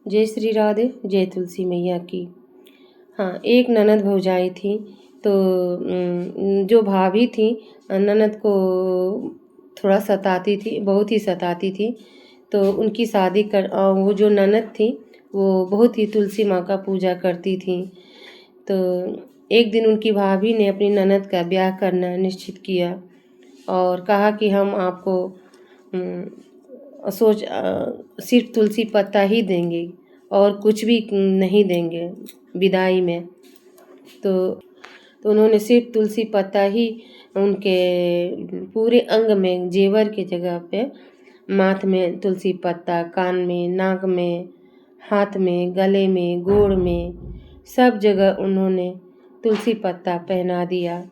जय श्री राधे, जय तुलसी मैया की। हाँ, एक ननद भौजाई थी। तो जो भाभी थी ननद को थोड़ा सताती थी, बहुत ही सताती थी। तो उनकी शादी कर वो जो ननद थी वो बहुत ही तुलसी माँ का पूजा करती थी। तो एक दिन उनकी भाभी ने अपनी ननद का ब्याह करना निश्चित किया और कहा कि हम आपको सिर्फ तुलसी पत्ता ही देंगे और कुछ भी नहीं देंगे विदाई में। तो उन्होंने सिर्फ तुलसी पत्ता ही उनके पूरे अंग में जेवर की जगह पे माथ में तुलसी पत्ता, कान में, नाक में, हाथ में, गले में, गोड़ में, सब जगह उन्होंने तुलसी पत्ता पहना दिया।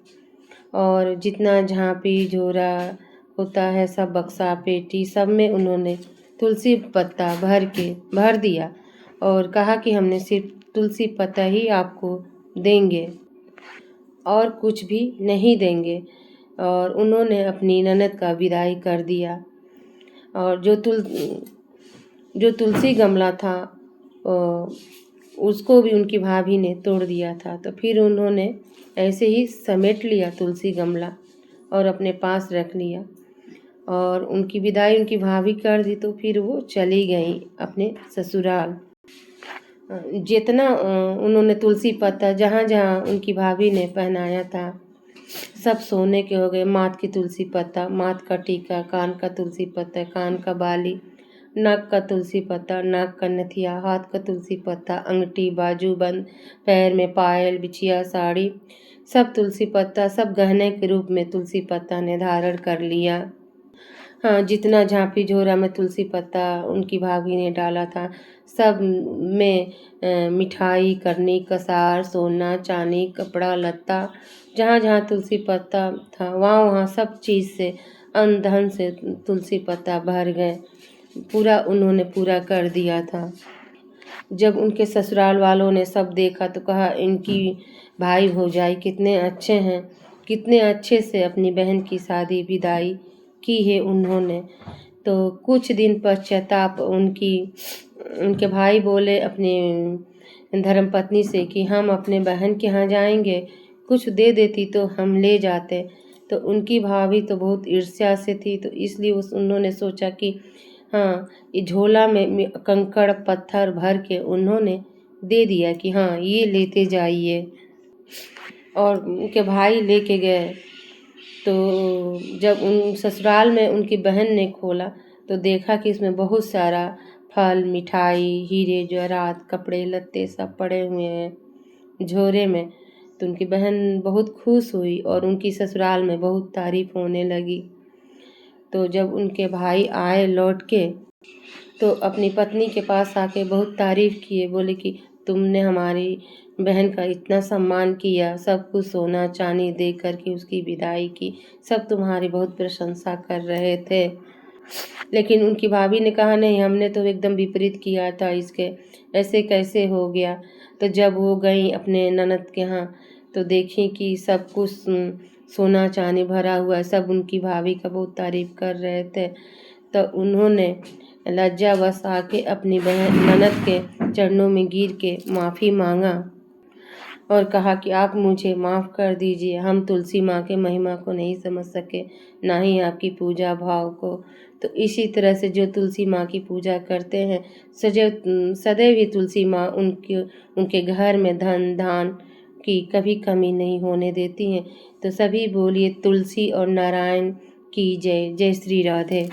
और जितना झांपी झोरा होता है, सब बक्सा पेटी सब में उन्होंने तुलसी पत्ता भर दिया और कहा कि हमने सिर्फ तुलसी पत्ता ही आपको देंगे और कुछ भी नहीं देंगे। और उन्होंने अपनी ननद का विदाई कर दिया। और जो तुलसी गमला था उसको भी उनकी भाभी ने तोड़ दिया था। तो फिर उन्होंने ऐसे ही समेट लिया तुलसी गमला और अपने पास रख लिया और उनकी विदाई उनकी भाभी कर दी। तो फिर वो चली गई अपने ससुराल। जितना उन्होंने तुलसी पत्ता जहाँ जहाँ उनकी भाभी ने पहनाया था सब सोने के हो गए। माथ की तुलसी पत्ता, माथ का टीका, कान का तुलसी पत्ता, कान का बाली, नाक का तुलसी पत्ता, नाक का नथिया, हाथ का तुलसी पत्ता, अंगूठी, बाजूबंद, पैर में पायल, बिछिया, साड़ी, सब तुलसी पत्ता, सब गहने के रूप में तुलसी पत्ता ने धारण कर लिया। हाँ, जितना झांपी झोरा में तुलसी पत्ता उनकी भाभी ने डाला था सब में मिठाई, करनी, कसार, सोना, चांदी, कपड़ा लत्ता, जहाँ जहाँ तुलसी पत्ता था वहाँ वहाँ सब चीज़ से अन्न धन से तुलसी पत्ता भर गए। पूरा उन्होंने पूरा कर दिया था। जब उनके ससुराल वालों ने सब देखा तो कहा इनकी भाई भौजाई कितने अच्छे हैं, कितने अच्छे से अपनी बहन की शादी विदाई की है उन्होंने। तो कुछ दिन पश्चाताप उनके भाई बोले अपने धर्मपत्नी से कि हम अपने बहन के यहाँ जाएंगे, कुछ दे देती तो हम ले जाते। तो उनकी भाभी तो बहुत ईर्ष्या से थी, तो इसलिए उन्होंने सोचा कि हाँ, ये झोला में कंकड़ पत्थर भर के उन्होंने दे दिया कि हाँ ये लेते जाइए। और उनके भाई लेके गए। तो जब उन ससुराल में उनकी बहन ने खोला तो देखा कि इसमें बहुत सारा फल, मिठाई, हीरे जवाहरात, कपड़े लत्ते सब पड़े हुए हैं झोरे में। तो उनकी बहन बहुत खुश हुई और उनकी ससुराल में बहुत तारीफ होने लगी। तो जब उनके भाई आए लौट के तो अपनी पत्नी के पास आके बहुत तारीफ किए, बोले कि तुमने हमारी बहन का इतना सम्मान किया, सब कुछ सोना चांदी दे करके उसकी विदाई की, सब तुम्हारी बहुत प्रशंसा कर रहे थे। लेकिन उनकी भाभी ने कहा नहीं, हमने तो एकदम विपरीत किया था इसके, ऐसे कैसे हो गया। तो जब वो गई अपने ननद के यहाँ तो देखी कि सब कुछ सोना चांदी भरा हुआ है, सब उनकी भाभी का बहुत तारीफ कर रहे थे। तो उन्होंने लज्जावश आके अपनी बहन ननद के चरणों में गिर के माफ़ी मांगा और कहा कि आप मुझे माफ़ कर दीजिए, हम तुलसी माँ के महिमा को नहीं समझ सके, ना ही आपकी पूजा भाव को। तो इसी तरह से जो तुलसी माँ की पूजा करते हैं सदैव ही तुलसी माँ उनके घर में धन धान की कभी कमी नहीं होने देती हैं। तो सभी बोलिए तुलसी और नारायण की जय। जय श्री राधे।